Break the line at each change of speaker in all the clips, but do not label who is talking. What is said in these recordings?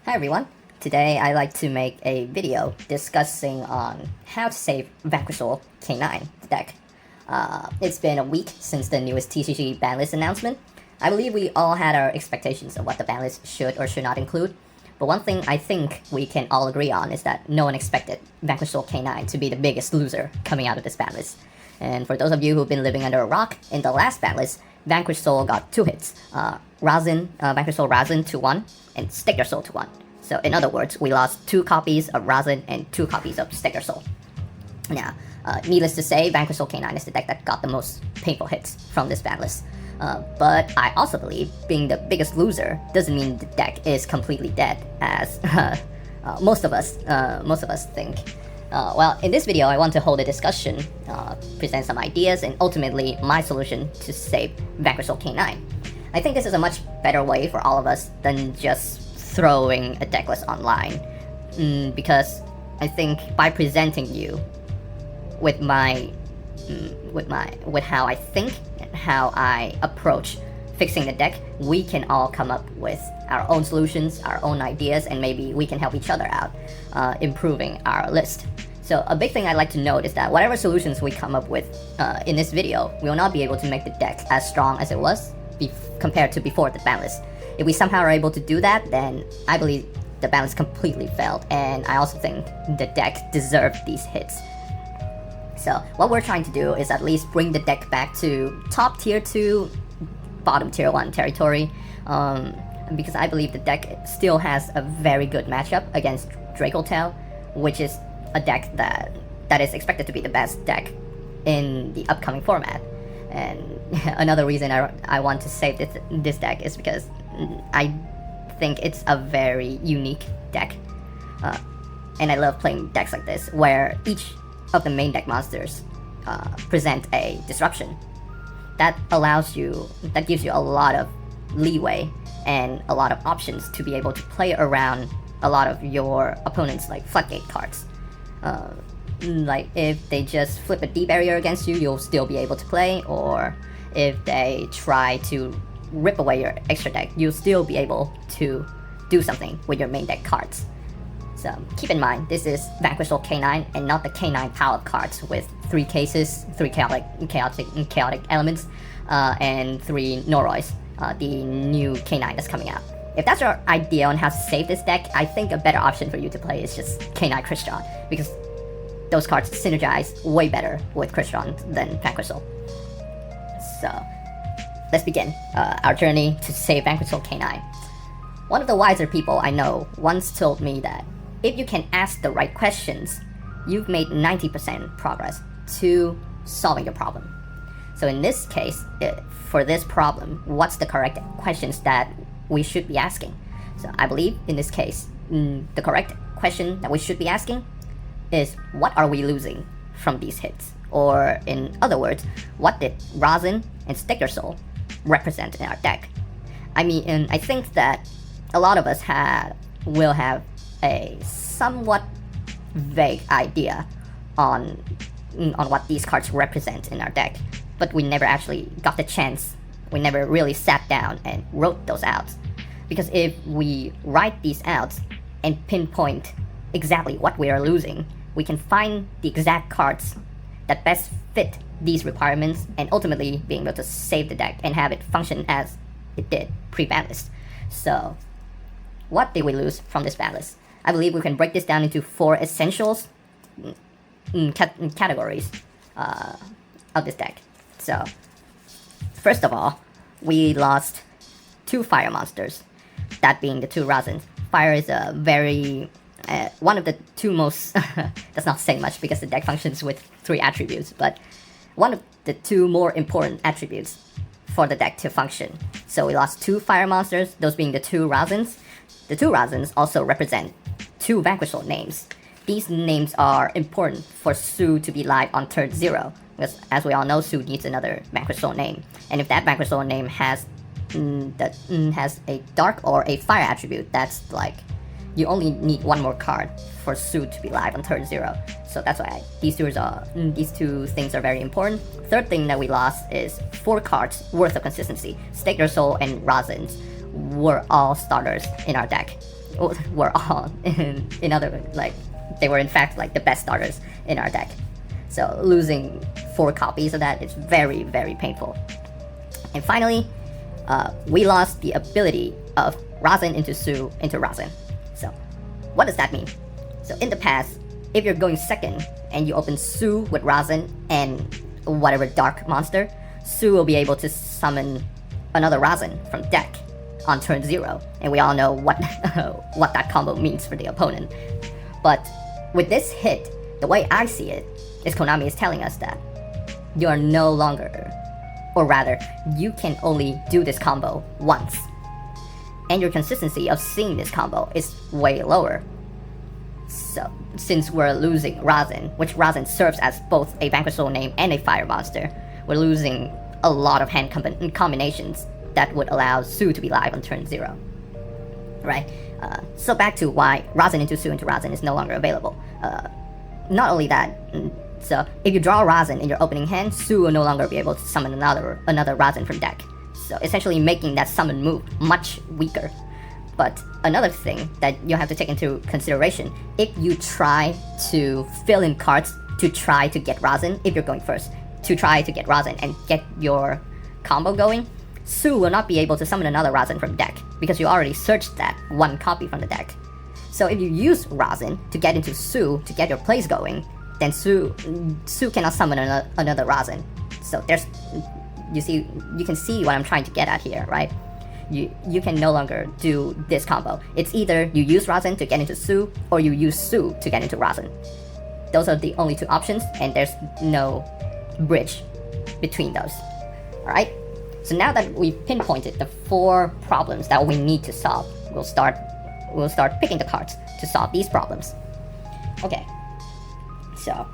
Hi everyone, today I like to make a video discussing on how to save Vanquish K9 deck. It's been a week since the newest TCG banlist announcement. I believe we all had our expectations of what the banlist should or should not include, but one thing I think we can all agree on is that no one expected Vanquish K9 to be the biggest loser coming out of this banlist. And for those of you who've been living under a rock, in the last banlist, Vanquish Soul got 2 hits. Vanquish Soul Razin to 1, and Stick Your Soul to 1. So in other words, we lost 2 copies of Razin and 2 copies of Stick Your Soul. Now, needless to say, Vanquish Soul K9 is the deck that got the most painful hits from this banlist. But I also believe being the biggest loser doesn't mean the deck is completely dead, as most of us think. Well, in this video, I want to hold a discussion, present some ideas, and ultimately my solution to save Vanquish Soul K9. I think this is a much better way for all of us than just throwing a deck list online, because I think by presenting you with how I think and how I approach fixing the deck, we can all come up with our own solutions, our own ideas, and maybe we can help each other out, improving our list. So a big thing I'd like to note is that whatever solutions we come up with in this video, we will not be able to make the deck as strong as it was compared to before the banlist. If we somehow are able to do that, then I believe the balance completely failed, and I also think the deck deserved these hits. So what we're trying to do is at least bring the deck back to top tier 2, bottom tier 1 territory, because I believe the deck still has a very good matchup against Dracotail, which is a deck that is expected to be the best deck in the upcoming format. And another reason I want to save this deck is because I think it's a very unique deck, and I love playing decks like this where each of the main deck monsters present a disruption that gives you a lot of leeway and a lot of options to be able to play around a lot of your opponents' like floodgate cards. Like if they just flip a D barrier against you, you'll still be able to play, or if they try to rip away your extra deck, you'll still be able to do something with your main deck cards. So keep in mind, this is Vanquish Soul K9 and not the K9 power cards with 3 cases, 3 chaotic elements, and 3 Norois, the new K9 that's coming out. If that's your idea on how to save this deck, I think a better option for you to play is just K9 Crystron, because those cards synergize way better with Crystron than Vanquish Soul. So let's begin our journey to save Vanquish Soul K9. One of the wiser people I know once told me that if you can ask the right questions, you've made 90% progress to solving your problem. So in this case, for this problem, what's the correct questions that we should be asking? So I believe in this case, the correct question that we should be asking is, what are we losing from these hits? Or in other words, what did Razin and Stick Your Soul represent in our deck? I mean, and I think that a lot of us will have a somewhat vague idea on what these cards represent in our deck, but we never actually got the chance. We never really sat down and wrote those out. Because if we write these out and pinpoint exactly what we are losing, we can find the exact cards that best fit these requirements, and ultimately being able to save the deck and have it function as it did pre-banlist. So what did we lose from this banlist? I believe we can break this down into 4 essentials categories of this deck. So first of all, we lost 2 fire monsters, that being the 2 Razins. Fire is a very one of the 2 most that's not saying much because the deck functions with 3 attributes, but one of the 2 more important attributes for the deck to function. So we lost 2 fire monsters, those being the 2 Razins. The 2 Razins also represent 2 Vanquish Soul names. These names are important for Sue to be live on turn 0, because as we all know, Sue needs another Vanquish Soul name. And if that Vanquish Soul name has a dark or a fire attribute, that's like, you only need 1 more card for Sue to be live on turn 0. So that's why these 2 things are very important. Third thing that we lost is 4 cards worth of consistency. Stick Your Soul and Razins were all starters in our deck. were all in other, like, they were in fact like the best starters in our deck. So losing 4 copies of that is very, very painful. And finally, we lost the ability of Rosin into Su into Rosin. So what does that mean? So in the past, if you're going second and you open Su with Rosin and whatever dark monster, Su will be able to summon another Rosin from deck on turn 0, and we all know what what that combo means for the opponent. But with this hit, the way I see it is Konami is telling us that you are no longer, or rather, you can only do this combo once, and your consistency of seeing this combo is way lower. So, since we're losing Rosin, which Rosin serves as both a Vanquish Soul name and a fire monster, we're losing a lot of hand combinations that would allow Su to be live on turn 0. Right? So back to why Rosin into Su into Rosin is no longer available. Not only that, so if you draw Rosin in your opening hand, Su will no longer be able to summon another Rosin from deck. So essentially making that summon move much weaker. But another thing that you have to take into consideration, if you try to fill in cards to try to get Rosin, if you're going first, to try to get Rosin and get your combo going, Su will not be able to summon another Rosin from deck because you already searched that 1 copy from the deck. So if you use Rosin to get into Su to get your plays going, then Su cannot summon another Rosin. So there's, you can see what I'm trying to get at here, right? You can no longer do this combo. It's either you use Rosin to get into Su, or you use Su to get into Rosin. Those are the only 2 options, and there's no bridge between those. Alright? So now that we've pinpointed the 4 problems that we need to solve, we'll start picking the cards to solve these problems. Okay. So,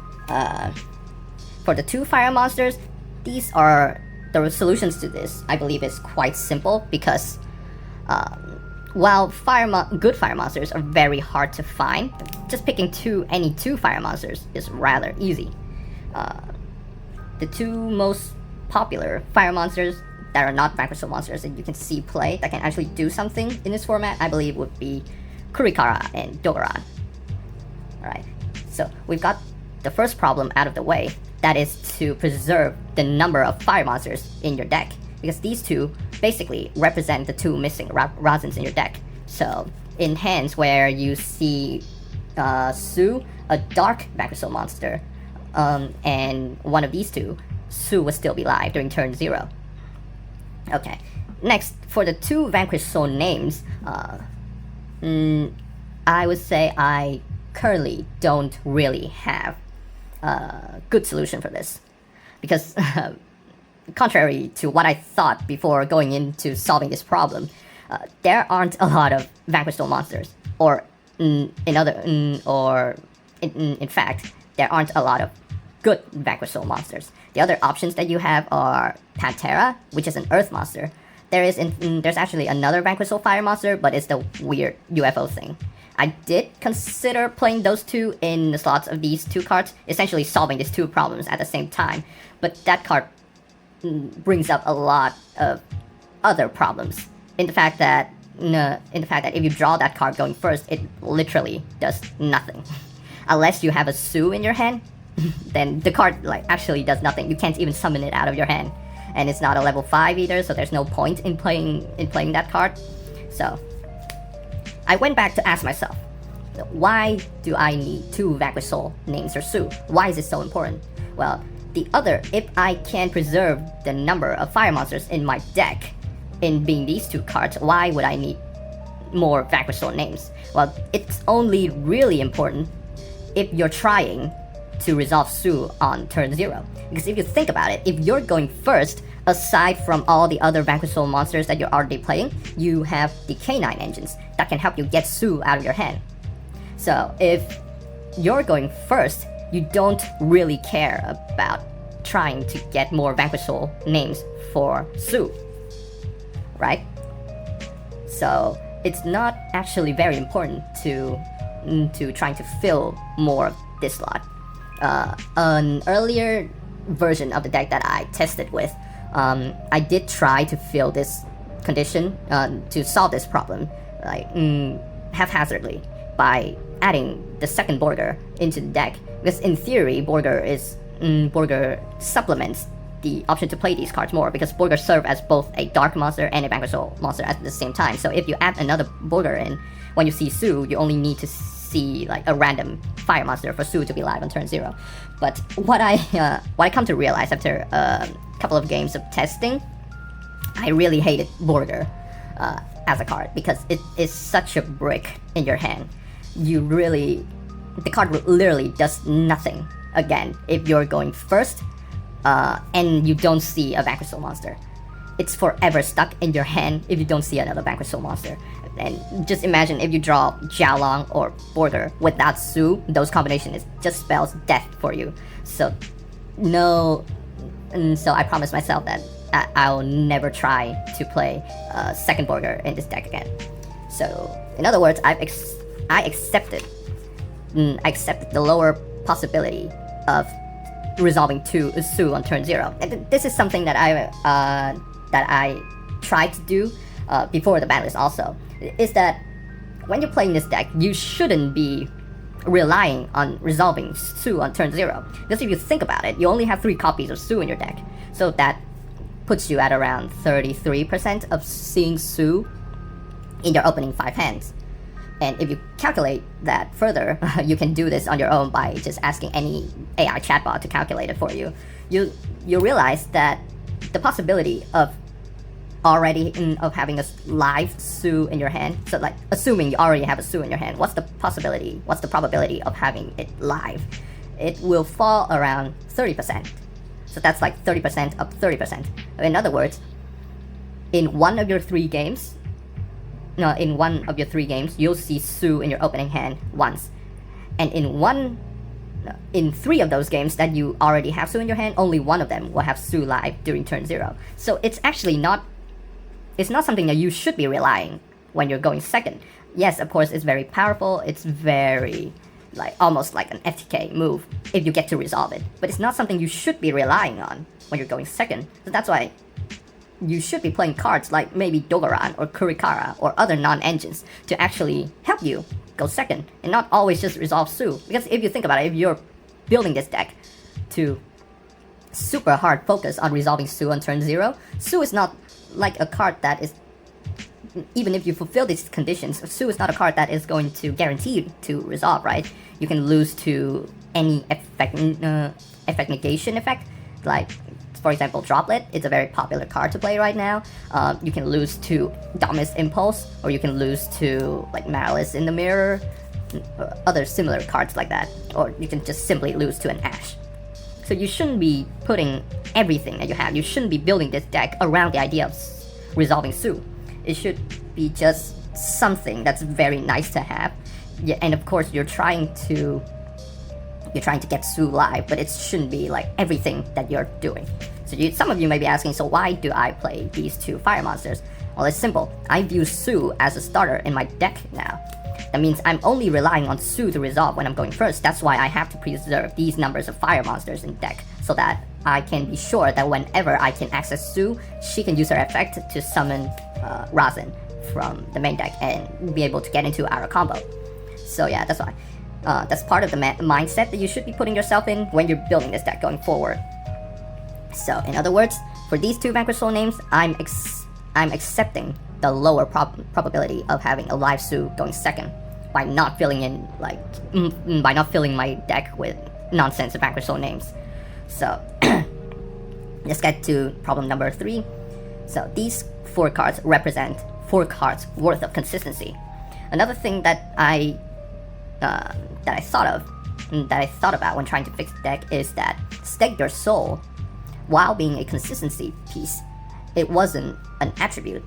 for the 2 fire monsters, these are the solutions to this. I believe is quite simple because while good fire monsters are very hard to find, just picking any two fire monsters is rather easy. The 2 most popular fire monsters that are not Vanquish Soul monsters that you can see play that can actually do something in this format, I believe would be Kurikara and Dogoran. Alright, so we've got the first problem out of the way. That is to preserve the number of fire monsters in your deck, because these 2 basically represent the 2 missing Rosins in your deck. So in hands where you see Su, a dark Vanquish Soul monster, and one of these 2, Su will still be live during turn 0. Okay, next, for the 2 Vanquish Soul names, I would say I currently don't really have a good solution for this, because contrary to what I thought before going into solving this problem, there aren't a lot of Vanquish Soul monsters, or in fact, there aren't a lot of good Vanquish Soul monsters. The other options that you have are Pantera, which is an Earth monster. There's actually another Vanquish Soul Fire monster, but it's the weird UFO thing. I did consider playing those 2 in the slots of these 2 cards, essentially solving these 2 problems at the same time, but that card brings up a lot of other problems. In the fact that if you draw that card going first, it literally does nothing. Unless you have a Su in your hand, then the card actually does nothing. You can't even summon it out of your hand, and it's not a level 5 either, so there's no point in playing that card. So I went back to ask myself, why do I need 2 Vanquish Soul names for Su? Why is it so important? Well, if I can preserve the number of fire monsters in my deck in being these 2 cards, why would I need more Vanquish Soul names? Well, it's only really important if you're trying to resolve Su on turn 0. Because if you think about it, if you're going first, aside from all the other Vanquish Soul monsters that you're already playing, you have the K9 engines that can help you get Su out of your hand. So if you're going first, you don't really care about trying to get more Vanquish Soul names for Su, right? So it's not actually very important to trying to fill more of this slot. An earlier version of the deck that I tested with, I did try to fill this condition to solve this problem. haphazardly by adding the second border into the deck, because in theory border supplements the option to play these cards more, because border serve as both a dark monster and a Vanquish Soul monster at the same time. So if you add another border in, when you see Sue, you only need to see like a random fire monster for Sue to be live on turn 0. But what I come to realize after a couple of games of testing, I really hated border as a card, because it is such a brick in your hand. The card literally does nothing again if you're going first and you don't see a Vanquish Soul monster. It's forever stuck in your hand if you don't see another Vanquish Soul monster. And just imagine if you draw Jialong or Border without Sue, those combinations just spells death for you. So I promised myself that I'll never try to play second Border in this deck again. So in other words, I accepted the lower possibility of resolving Sue on turn 0. And this is something that I tried to do before the banlist also, is that when you're playing this deck, you shouldn't be relying on resolving Sue on turn 0. Because if you think about it, you only have 3 copies of Sue in your deck. So that puts you at around 33% of seeing Sue in your opening 5 hands. And if you calculate that further, you can do this on your own by just asking any AI chatbot to calculate it for you. You realize that the possibility of having a live Sue in your hand, so like assuming you already have a Sue in your hand, what's the probability of having it live? It will fall around 30%. So that's like 30% of 30%. In other words, in one of your 3 games, you'll see Sue in your opening hand once. And in 3 of those games that you already have Sue in your hand, only 1 of them will have Sue live during turn 0. So it's actually not something that you should be relying when you're going second. Yes, of course, it's very powerful. It's very almost like an FTK move if you get to resolve it. But it's not something you should be relying on when you're going second. So that's why you should be playing cards like maybe Dogoran or Kurikara or other non-engines to actually help you go second, and not always just resolve Sue. Because if you think about it, if you're building this deck to super hard focus on resolving Sue on turn 0, Sue is not like a card that is, even if you fulfill these conditions, Sue is not a card that is going to guarantee to resolve, right? You can lose to any effect negation effect, like for example Droplet. It's a very popular card to play right now. You can lose to Dominus Impulse, or you can lose to like Malice in the Mirror, or other similar cards like that, or you can just simply lose to an Ash. So you shouldn't be putting everything that you have. You shouldn't be building this deck around the idea of resolving Sue. It should be just something that's very nice to have. Yeah, and of course you're trying to get Sue live, but it shouldn't be like everything that you're doing. So some of you may be asking, so why do I play these 2 fire monsters? Well, it's simple. I view Sue as a starter in my deck now. That means I'm only relying on Sue to resolve when I'm going first. That's why I have to preserve these numbers of fire monsters in deck, so that I can be sure that whenever I can access Sue, she can use her effect to summon Razin from the main deck and be able to get into our combo. So yeah, that's why. That's part of the mindset that you should be putting yourself in when you're building this deck going forward. So in other words, for these 2 Vanquish Soul names, I'm accepting the lower probability of having a live Sue going second by not filling my deck with nonsense Vanquish Soul names. So let's get to problem number 3. So these 4 cards represent 4 cards worth of consistency. Another thing that I thought about when trying to fix the deck is that Stake Your Soul, while being a consistency piece, it wasn't an attribute.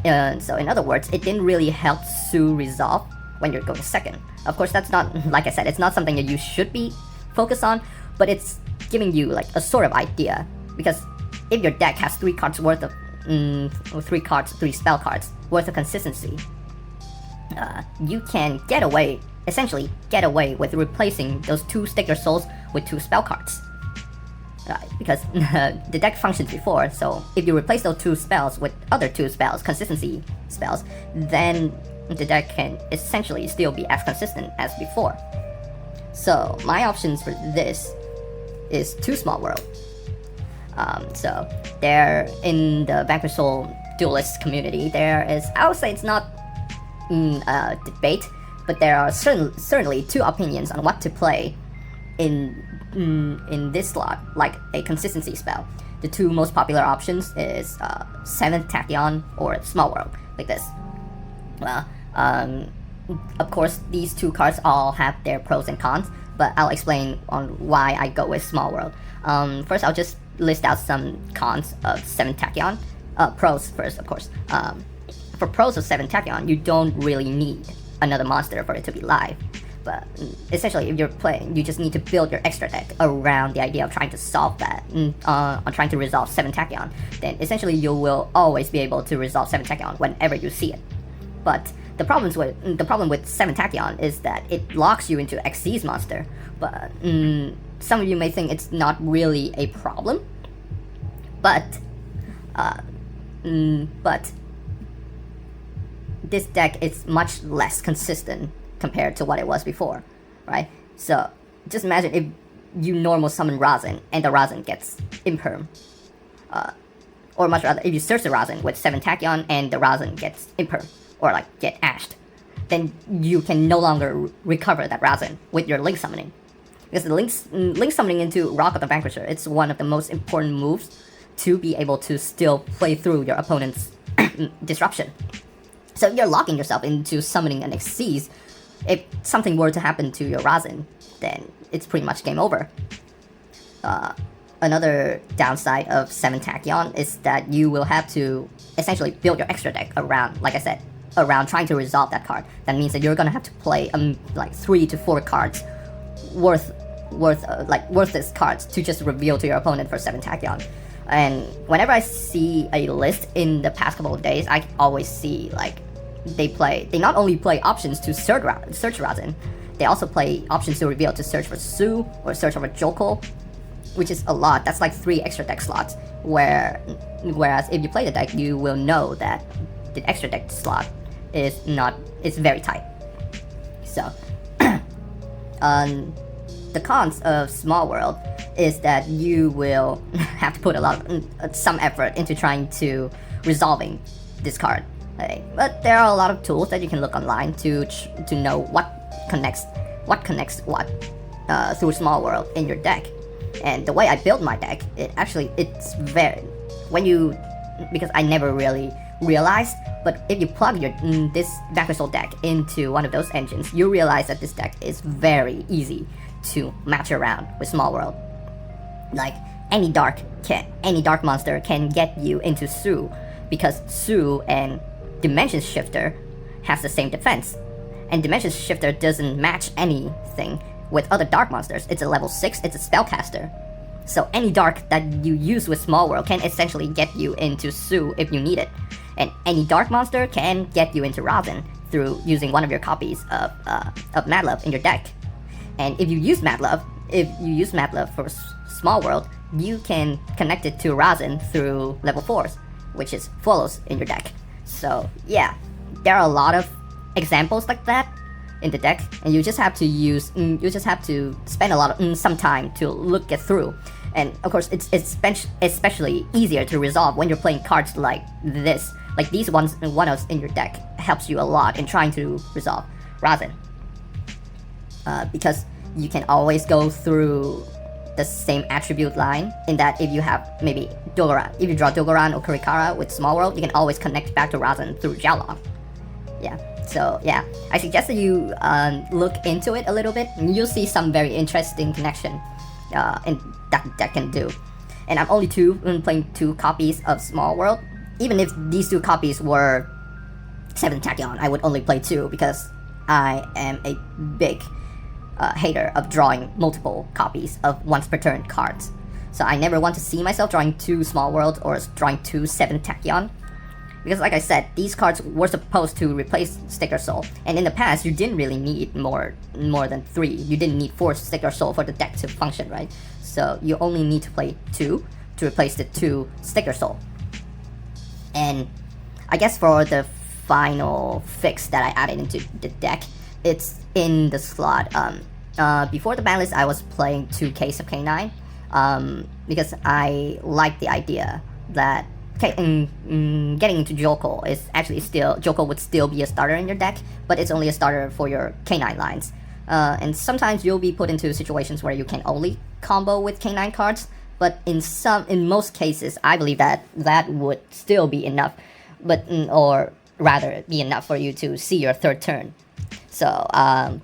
So in other words, it didn't really help Sue resolve when you're going second. Of course, that's not, like I said, it's not something that you should be focused on, but it's giving you like a sort of idea. Because if your deck has 3 cards worth of 3 spell cards worth of consistency, you can essentially get away with replacing those 2 Stake Your Souls with 2 spell cards. Because the deck functions before, so if you replace those 2 spells with other 2 spells, consistency spells, then the deck can essentially still be as consistent as before. So my options for this is 2 Small World. So there in the Vanquish Soul duelist community, there is, I would say it's not a debate, but there are certainly 2 opinions on what to play in this slot, like a consistency spell. The 2 most popular options is 7th Tachyon or Small World, like this. Well, of course, these 2 cards all have their pros and cons, but I'll explain on why I go with Small World. First, I'll just list out some cons of 7th Tachyon. Pros first, of course. For pros of 7th Tachyon, you don't really need another monster for it to be live. But essentially, if you're playing, you just need to build your extra deck around the idea of trying to solve that, on trying to resolve 7 Tachyon. Then essentially, you will always be able to resolve 7 Tachyon whenever you see it. But the problem with 7 Tachyon is that it locks you into Xyz monster. But some of you may think it's not really a problem. But this deck is much less consistent compared to what it was before, right? So just imagine if you normal summon Razin and the Razin gets imperm, or much rather, if you search the Razin with 7 Tachyon and the Razin gets imperm, or like get ashed, then you can no longer recover that Razin with your link summoning. Because the link summoning into Rock of the Vanquisher, it's one of the most important moves to be able to still play through your opponent's disruption. So if you're locking yourself into summoning an Xyz, if something were to happen to your Razin, then it's pretty much game over. Another downside of 7 Tachyon is that you will have to essentially build your extra deck around, like I said, around trying to resolve that card. That means that you're gonna have to play like 3 to 4 cards worthless cards to just reveal to your opponent for 7 Tachyon. And whenever I see a list in the past couple of days, I always see like they not only play options to search Razin, they also play options to reveal to search for Su or search for Joko, which is a lot. That's like 3 extra deck slots. Whereas if you play the deck, you will know that the extra deck slot is very tight. So the cons of Small World is that you will have to put some effort into trying to resolving this card. Okay. But there are a lot of tools that you can look online to know what connects what through Small World in your deck. And the way I build my deck, it's very because I never really realized, but if you plug this Vanquish Soul deck into one of those engines, you realize that this deck is very easy to match around with Small World. Like any dark monster can get you into Su, because Su and Dimension Shifter has the same defense, and Dimension Shifter doesn't match anything with other dark monsters. It's a level 6, it's a spellcaster. So any dark that you use with Small World can essentially get you into Su if you need it. And any dark monster can get you into Razin through using one of your copies of Madlove in your deck. And if you use Madlove for Small World, you can connect it to Razin through level 4s, which is Follows in your deck. So yeah, there are a lot of examples like that in the deck, and you just have to spend some time to look it through. And of course, it's especially easier to resolve when you're playing cards like this. Like these one-offs in your deck helps you a lot in trying to resolve Razin. Because you can always go through the same attribute line, in that if you have maybe Dogoran, if you draw Dogoran or Kurikara with Small World, you can always connect back to Razin through Jiaolong. Yeah, so yeah, I suggest that you look into it a little bit, and you'll see some very interesting connection that can do. And I'm only playing 2 copies of Small World. Even if these 2 copies were 7 Tachyon, I would only play 2, because I am a big hater of drawing multiple copies of once per turn cards. So I never want to see myself drawing 2 Small World or drawing 2 7 Tachyon. Because like I said, these cards were supposed to replace Sticker Soul, and in the past you didn't really need more than 3. You didn't need 4 Sticker Soul for the deck to function, right? So you only need to play 2 to replace the 2 Sticker Soul. And I guess for the final fix that I added into the deck. It's in the slot. Before the banlist, I was playing 2 Ks of K9 because I like the idea that getting into Joko is actually Joko would still be a starter in your deck, but it's only a starter for your K9 lines. And sometimes you'll be put into situations where you can only combo with K9 cards, but in most cases, I believe that would still be enough, or rather be enough for you to see your third turn. So,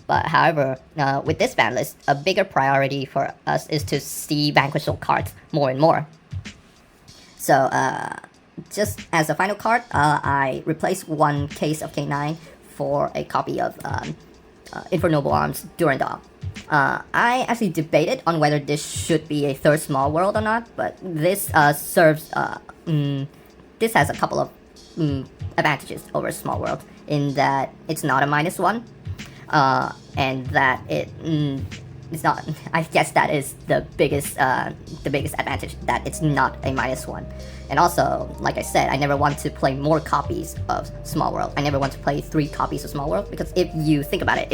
but however, with this ban list, a bigger priority for us is to see Vanquish cards more and more. So, just as a final card, I replaced 1 case of K9 for a copy of Infernoble Arms Durandal. I actually debated on whether this should be a third small world or not, but this serves, this has a couple of advantages over small world in that it's not a -1, and that it's not. I guess that is the biggest advantage, that it's not a -1. And also, like I said, I never want to play more copies of Small World. I never want to play 3 copies of Small World, because if you think about it,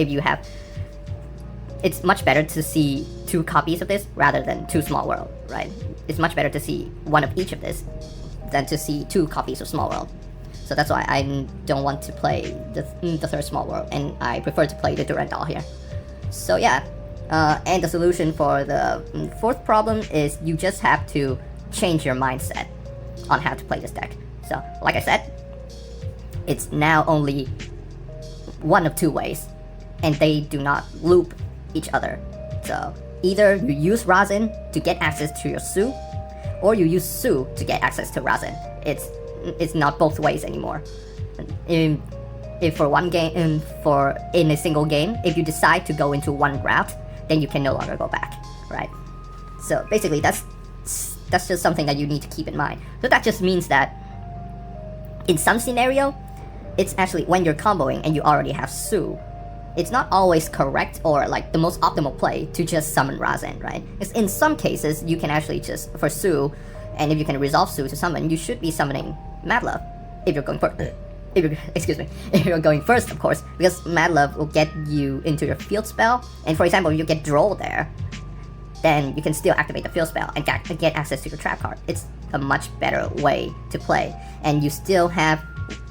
it's much better to see 2 copies of this rather than 2 Small World, right? It's much better to see 1 of each of this than to see 2 copies of Small World. So that's why I don't want to play the third Small World, and I prefer to play the Durandal here. So yeah, and the solution for the 4th problem is you just have to change your mindset on how to play this deck. So, like I said, it's now only one of 2 ways, and they do not loop each other. So, either you use Razin to get access to your Su, or you use Su to get access to Razin. It's not both ways anymore. If for one game, in a single game, if you decide to go into one route, then you can no longer go back, right? So basically, that's just something that you need to keep in mind. So that just means that in some scenario, it's actually when you're comboing and you already have Su, it's not always correct or like the most optimal play to just summon Razin, right? Because in some cases, you can actually just, for Su, and if you can resolve Su to summon, you should be summoning Madlove if you're going first. If you're going first, of course, because Madlove will get you into your field spell, and for example, if you get Droll there, then you can still activate the field spell and get access to your trap card. It's a much better way to play, and you still have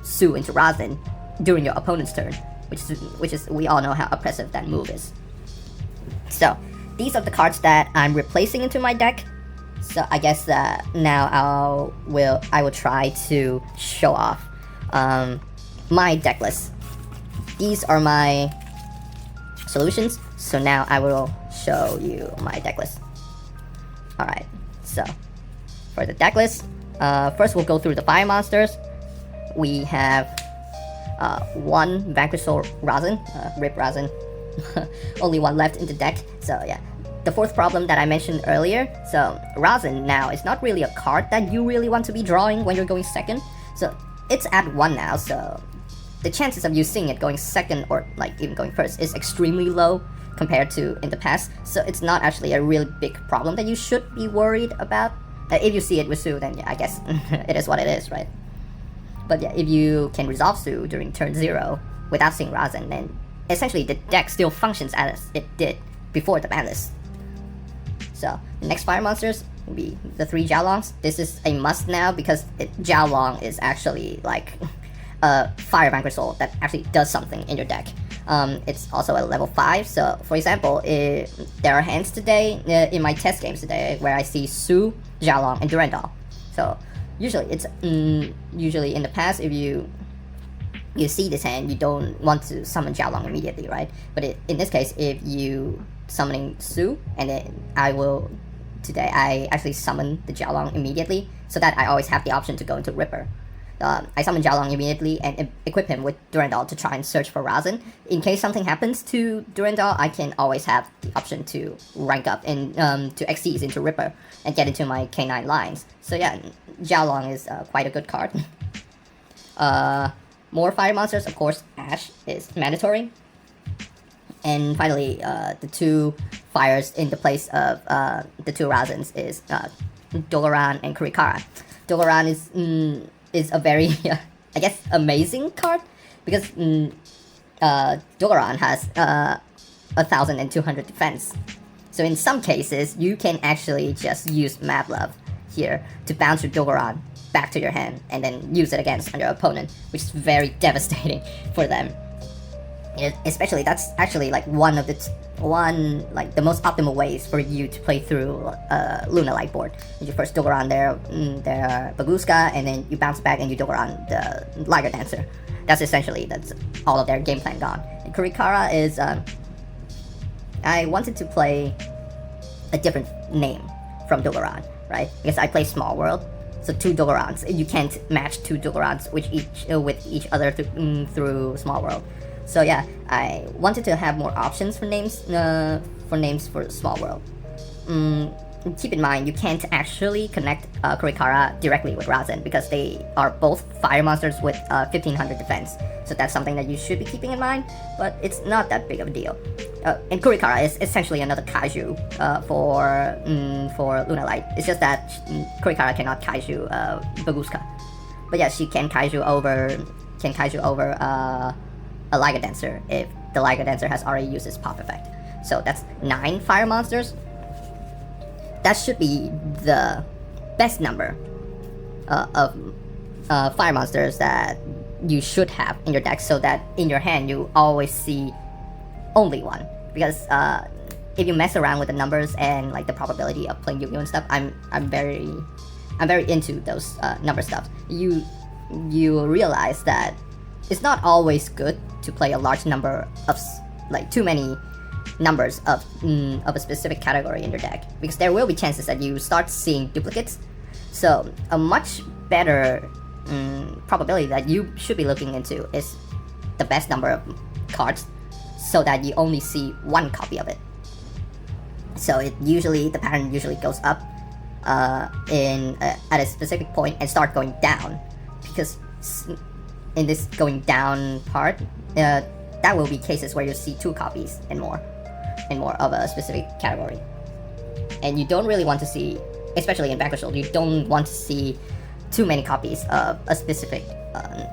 Su into Razin during your opponent's turn, which is we all know how oppressive that move is. So these are the cards that I'm replacing into my deck. So I guess now I will try to show off my deck list. These are my solutions. So now I will show you my deck list. Alright, so for the deck list, first we'll go through the fire monsters. We have 1 Vanquish Razin, Rip Razin. Only 1 left in the deck, so yeah. The 4th problem that I mentioned earlier, so Razin now is not really a card that you really want to be drawing when you're going second. So it's at 1 now, so the chances of you seeing it going second or like even going first is extremely low compared to in the past. So it's not actually a really big problem that you should be worried about. If you see it with Su, then yeah, I guess it is what it is, right? But yeah, if you can resolve Su during turn 0 without seeing Razin, then essentially the deck still functions as it did before the ban list. So the next fire monsters will be the 3 Jiaolongs. This is a must now because Jiaolong is actually like a fire Vanquish Soul that actually does something in your deck. It's also a level 5, so for example, if there are hands today, in my test games today, where I see Su, Jiaolong, and Durandal. So usually it's, usually in the past, if you see this hand, you don't want to summon Jiaolong immediately, right? But in this case, if you summoning Su, and then today I actually summon the Jiaolong immediately, so that I always have the option to go into Ripper. I summon Jiaolong immediately and equip him with Durandal to try and search for Razin. In case something happens to Durandal, I can always have the option to rank up and to Xyz into Ripper and get into my K9 lines. So yeah, Jiaolong is quite a good card. More fire monsters, of course, Ash is mandatory. And finally, the 2 fires in the place of the 2 Razins is Doloran and Kurikara. Doloran is a very I guess, amazing card, because Dogoran has 1,200 defense. So in some cases, you can actually just use Mad Love here to bounce your Dogoran back to your hand and then use it against your opponent, which is very devastating for them. Especially, that's actually like one of the the most optimal ways for you to play through Luna Light board. You first Dogoran their Baguska, and then you bounce back and you Dogoran the Liger Dancer. That's all of their game plan gone. And Kurikara is I wanted to play a different name from Dogoran, right? Because I play Small World, so 2 Dogorans. You can't match 2 Dogorans with each other through Small World. So yeah, I wanted to have more options for names for Small World. Keep in mind, you can't actually connect Kurikara directly with Razen because they are both fire monsters with 1,500 defense. So that's something that you should be keeping in mind, but it's not that big of a deal. And Kurikara is essentially another Kaiju for Luna Light. It's just that Kurikara cannot Kaiju Baguska, but yeah, she can Kaiju over a Liger Dancer if the Liger Dancer has already used its pop effect. So that's 9 fire monsters. That should be the best number of fire monsters that you should have in your deck, so that in your hand you always see only one. Because if you mess around with the numbers and like the probability of playing Yu-Gi-Oh and stuff, I'm very into those number stuff. You realize that it's not always good to play a large number of too many numbers of a specific category in your deck, because there will be chances that you start seeing duplicates. So a much better probability that you should be looking into is the best number of cards, so that you only see one copy of it. So the pattern usually goes up at a specific point and start going down, because in this going down part, that will be cases where you see 2 copies and more of a specific category. And you don't really want to see, especially in Vanquish, you don't want to see too many copies of a specific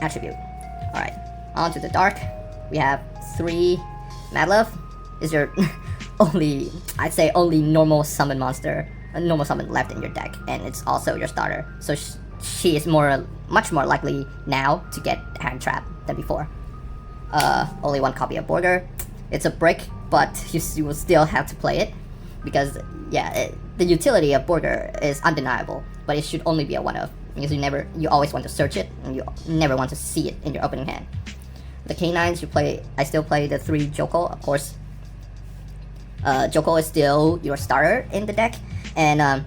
attribute. Alright, on to the dark. We have 3 Mad Love. Is your only normal summon monster, a normal summon left in your deck, and it's also your starter. So she is much more likely now to get hand trapped than before. Only 1 copy of Border. It's a brick, but you will still have to play it, because yeah, the utility of Border is undeniable, but it should only be a one-of, because you always want to search it, and you never want to see it in your opening hand. The K9s I still play the 3 Joko, of course. Joko is still your starter in the deck, and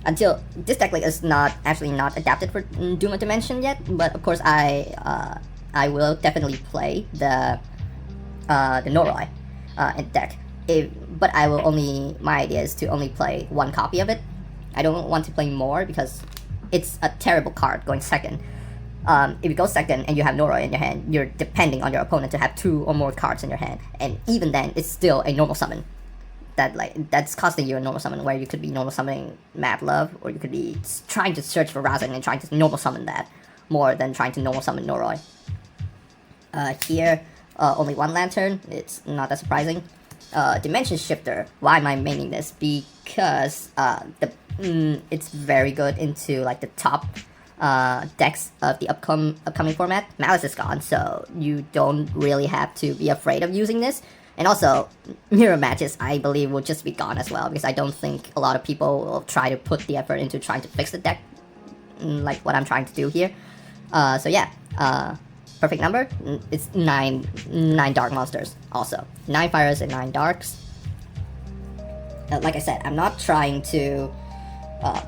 until this deck is not adapted for Duma Dimension yet, but of course I will definitely play the Noroi in deck. But my idea is to only play 1 copy of it. I don't want to play more because it's a terrible card going second. If you go second and you have Noroi in your hand, you're depending on your opponent to have 2 or more cards in your hand, and even then, it's still a normal summon. That's costing you a normal summon, where you could be normal summoning Mad Love, or you could be trying to search for Razen and trying to normal summon that more than trying to normal summon Noroi. Here, only 1 Lantern. It's not that surprising. Dimension Shifter. Why am I maining this? Because it's very good into like the top decks of the upcoming format. Malice is gone, so you don't really have to be afraid of using this. And also, mirror matches, I believe, will just be gone as well, because I don't think a lot of people will try to put the effort into trying to fix the deck like what I'm trying to do here. So yeah, perfect number. It's 9 dark monsters also. 9 fires and 9 darks. Like I said, I'm not trying to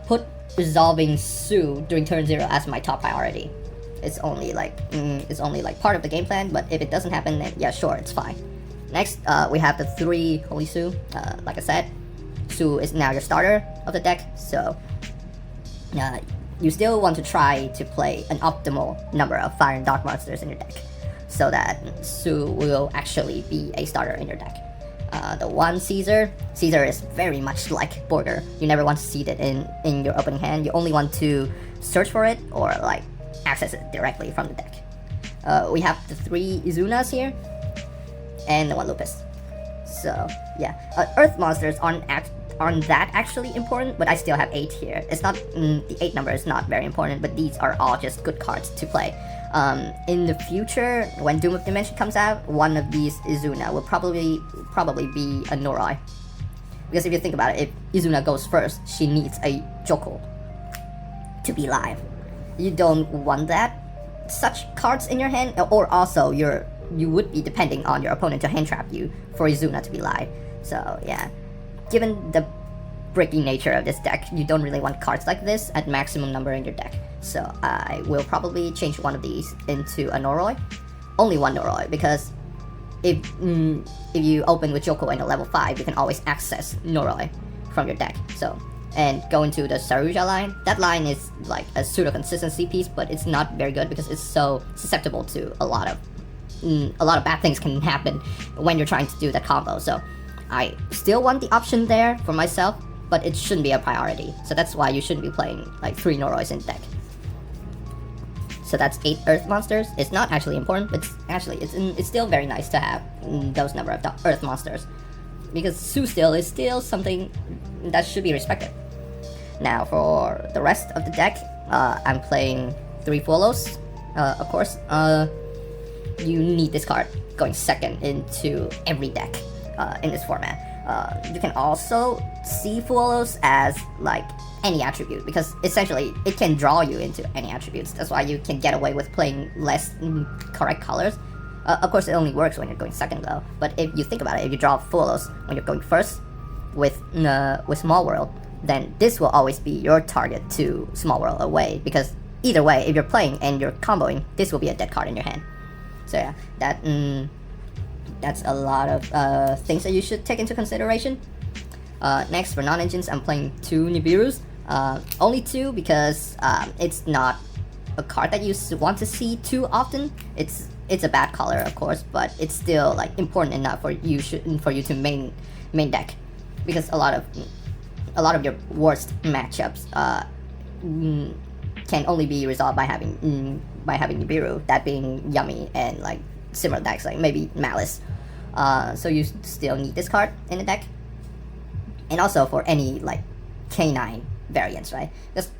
put resolving Sue during turn 0 as my top priority. It's only like part of the game plan, but if it doesn't happen, then yeah, sure, it's fine. Next, we have the 3 Holy Sue. Like I said, Sue is now your starter of the deck, so you still want to try to play an optimal number of fire and dark monsters in your deck, so that Sue will actually be a starter in your deck. The 1 Caesar is very much like Border. You never want to see it in your opening hand. You only want to search for it or like access it directly from the deck. We have the 3 Izunas here, and the 1 Lupus. So yeah, Earth monsters aren't that actually important, but I still have 8 here. It's not the 8 number is not very important, but these are all just good cards to play. In the future, when Doom of Dimension comes out, one of these Izuna will probably be a Noroi. Because if you think about it, if Izuna goes first, she needs a Joko to be live. You don't want that such cards in your hand, or also you would be depending on your opponent to hand trap you for Izuna to be live. So yeah, given the bricky nature of this deck, you don't really want cards like this at maximum number in your deck. So I will probably change one of these into a Noroi. Only one Noroi, because if you open with Joko in a level 5, you can always access Noroi from your deck. So, and go into the Saruja line. That line is like a pseudo consistency piece, but it's not very good because it's so susceptible to a lot of bad things can happen when you're trying to do that combo. So I still want the option there for myself, but it shouldn't be a priority. So that's why you shouldn't be playing like 3 Norois in deck. So that's 8 Earth monsters. It's not actually important, but it's still very nice to have those number of Earth monsters, because Su still is still something that should be respected. Now for the rest of the deck, I'm playing 3 Fuelos. Of course, you need this card going second into every deck in this format. You can also see Fuelos as like any attribute, because essentially it can draw you into any attributes. That's why you can get away with playing less correct colors. Of course, it only works when you're going second though. But if you think about it, if you draw Fuelos when you're going first with Small World, then this will always be your target to Small World away, because either way, if you're playing and you're comboing, this will be a dead card in your hand. So yeah, that's a lot of things that you should take into consideration. Next, for non-engines, I'm playing 2 Nibiru's. Only 2 because it's not a card that you want to see too often. It's a bad color, of course, but it's still like important enough for you to main deck, because a lot of your worst matchups can only be resolved by having Nibiru, that being Yummy and like similar decks like maybe Malice. So you still need this card in the deck. And also for any like K9 variants, right? Because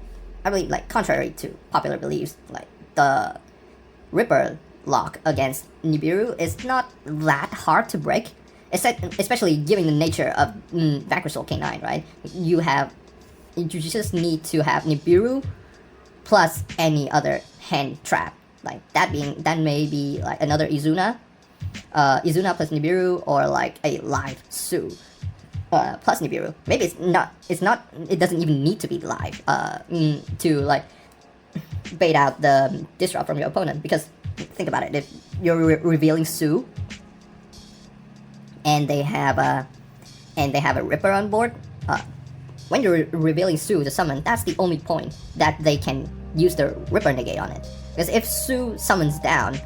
I believe, like, contrary to popular beliefs, like the Ripper lock against Nibiru is not that hard to break, especially given the nature of Vanquish K9, right? You just need to have Nibiru plus any other hand trap, like that may be like another Izuna plus Nibiru, or like a live Su plus Nibiru. Maybe it doesn't even need to be live to like bait out the disrupt from your opponent, because think about it, if you're revealing Su and they have a Ripper on board, when you're revealing Su to summon, that's the only point that they can use the Ripper negate on it. Because if Su summons down,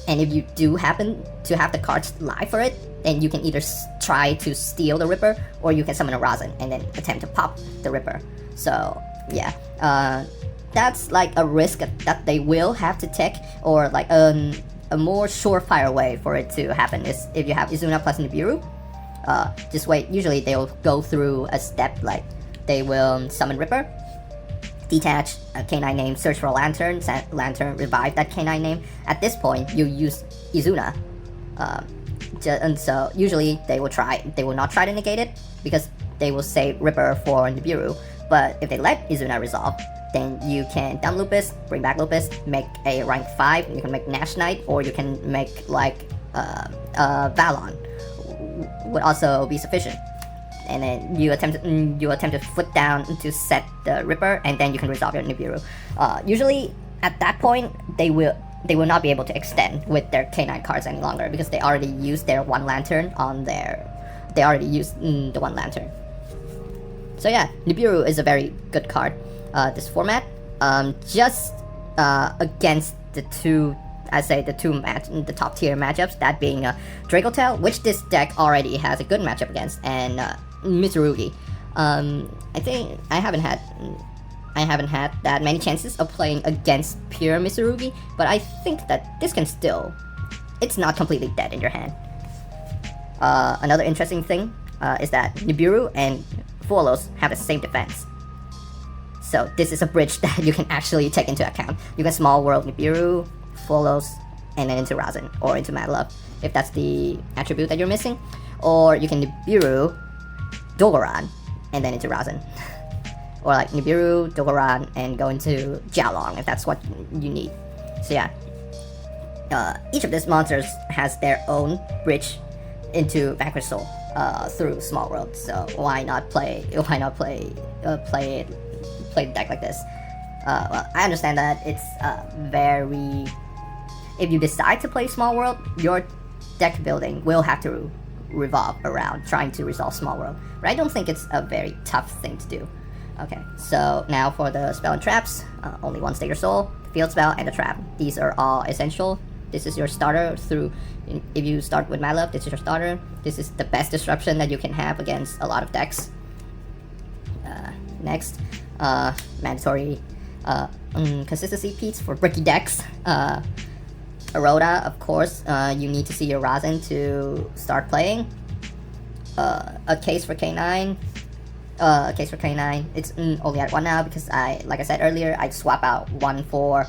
and if you do happen to have the cards live for it, then you can either try to steal the Ripper, or you can summon a Razan and then attempt to pop the Ripper. So yeah, that's like a risk that they will have to take, or like a more surefire way for it to happen is if you have Izuna plus Nibiru. Just wait. Usually they will go through a step, like they will summon Ripper, detach a K9 name, search for a Lantern, Lantern, revive that K9 name. At this point, you use Izuna. And so usually they will not try to negate it, because they will save Ripper for Nibiru. But if they let Izuna resolve, then you can dump Lupus, bring back Lupus, make a rank 5, you can make Nash Knight, or you can make like Valon, would also be sufficient. And then you attempt to foot down to set the Ripper, and then you can resolve your Nibiru. Usually at that point they will not be able to extend with their K9 cards any longer, because they already used their 1 Lantern on they already used the 1 Lantern. So yeah, Nibiru is a very good card this format, just against the two top tier matchups, that being Draco Tail, which this deck already has a good matchup against, and Mitsurugi. I think I I haven't had that many chances of playing against pure Mitsurugi, but I think that this can still, it's not completely dead in your hand. Another interesting thing is that Nibiru and Fuolos have the same defense. So this is a bridge that you can actually take into account. You can small world Nibiru, Fuolos, and then into Razin or into Mad Love, if that's the attribute that you're missing. Or you can Nibiru, Dogoran, and then into Razin. Or like Nibiru, Dogoran, and go into Jialong if that's what you need. So yeah, each of these monsters has their own bridge into Vanquish Soul through Small World. So why not play the deck like this? Well, I understand that it's very. If you decide to play Small World, your deck building will have to revolve around trying to resolve Small World. But I don't think it's a very tough thing to do. Okay, so now for the spell and traps, only one State Your Soul, field spell, and a trap. These are all essential. This is your starter through, if you start with Mad Love, this is your starter. This is the best disruption that you can have against a lot of decks. Next, mandatory consistency piece for bricky decks. Eroda, of course, you need to see your Razin to start playing. A case for K9. It's only at 1 now because like I said earlier, I swap out one for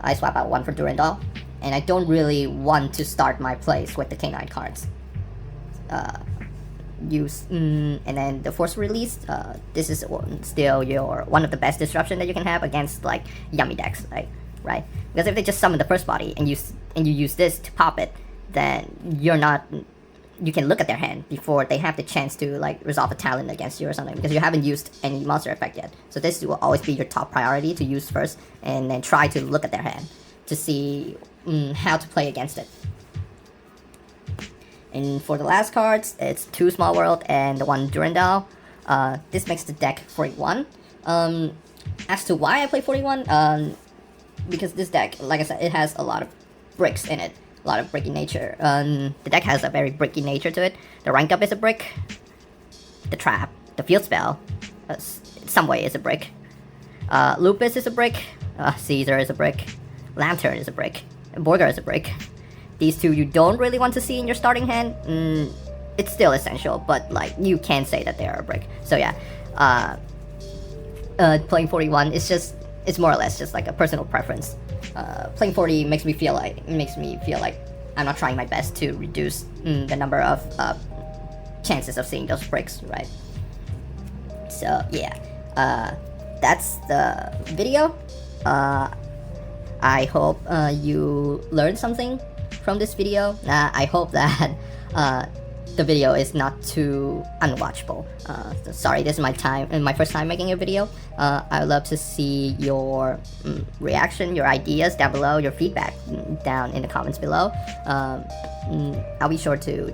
Durandal, and I don't really want to start my plays with the K9 cards. And then the Force Release. This is still one of the best disruption that you can have against like yummy decks, right? Because if they just summon the first body and you use this to pop it, then you can look at their hand before they have the chance to like resolve a talent against you or something, because you haven't used any monster effect yet. So this will always be your top priority to use first, and then try to look at their hand to see how to play against it. And for the last cards, it's 2 Small World and 1 Durandal. This makes the deck 41. As to why I play 41, because this deck, like I said, it has a lot of bricks in it. A lot of bricky nature. The deck has a very bricky nature to it. The rank up is a brick. The trap, the field spell, in some way is a brick. Lupus is a brick. Caesar is a brick. Lantern is a brick. And Borger is a brick. These two you don't really want to see in your starting hand. It's still essential, but like you can say that they are a brick. So yeah, playing 41 is it's more or less just like a personal preference. Playing 40 makes me feel like I'm not trying my best to reduce the number of chances of seeing those bricks, right? So yeah, that's the video. I hope you learned something from this video. I hope that the video is not too unwatchable. Sorry, this is my first time making a video. I would love to see your reaction, your ideas down below, your feedback down in the comments below. I'll be sure to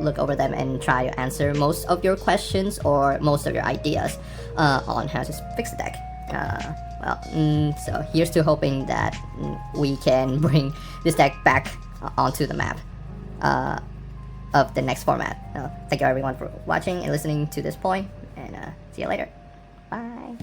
look over them and try to answer most of your questions or most of your ideas on how to fix the deck. So here's to hoping that we can bring this deck back onto the map of the next format. Thank you everyone for watching and listening to this point, and see you later. Bye.